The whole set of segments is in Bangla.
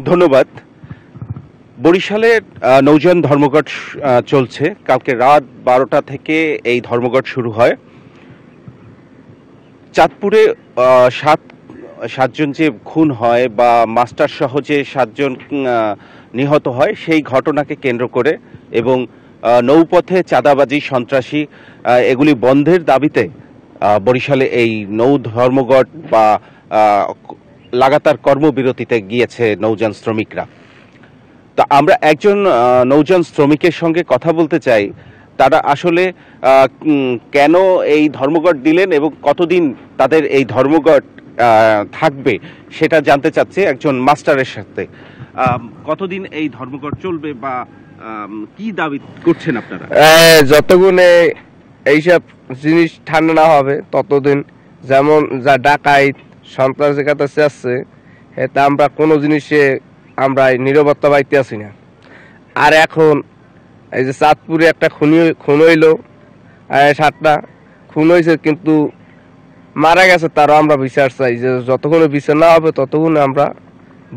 ধন্যবাদ। বরিশালে নৌযান ধর্মঘট চলছে। কালকে রাত 12টা থেকে এই ধর্মঘট শুরু হয়। চাঁদপুরে সাতজন যে খুন হয় বা মাস্টার সহ যে 7জন নিহত হয় সেই ঘটনাকে কেন্দ্র করে এবং নৌপথে চাঁদাবাজি, সন্ত্রাসী এগুলি বন্ধের দাবিতে বরিশালে এই নৌ ধর্মঘট বা লাগাতার কর্মবিরতিতে গিয়েছে নৌযান শ্রমিকরা। তো আমরা একজন নৌযান শ্রমিকের সঙ্গে কথা বলতে চাই, তারা আসলে কেন এই ধর্মঘট দিলেন এবং কতদিন তাদের এই ধর্মঘট থাকবে সেটা জানতে চাচ্ছে একজন মাস্টারের সাথে। কতদিন এই ধর্মঘট চলবে বা কি দাবি করছেন আপনারা? যতগুণে এইসব জিনিস ঠান্ডা না হবে ততদিন, যেমন যা ডাকাইত সন্ত্রাসের কাছে আসছে এতে আমরা কোনো জিনিসে আমরা নিরাপত্তা পাইতে আসি না। আর এখন এই যে চাঁদপুরে একটা খুন হইল, 7টা খুন হয়েছে কিন্তু মারা গেছে, তারও আমরা বিচার চাই। যে যতক্ষণে বিচার না হবে ততক্ষণে আমরা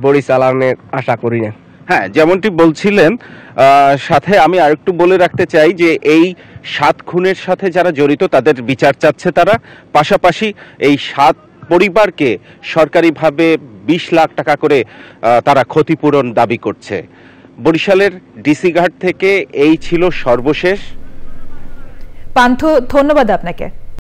বড়ি চালানোর আশা করি না। হ্যাঁ, যেমনটি বলছিলেন, সাথে আমি আরেকটু বলে রাখতে চাই যে এই 7 খুনের সাথে যারা জড়িত তাদের বিচার চাচ্ছে তারা। পাশাপাশি এই 7 পরিবারকে সরকারিভাবে 20 লাখ টাকা করে তারা ক্ষতিপূরণ দাবি করছে। বরিশালের ডিসি ঘাট থেকে এই ছিল সর্বশেষ। পান্থ, ধন্যবাদ আপনাকে।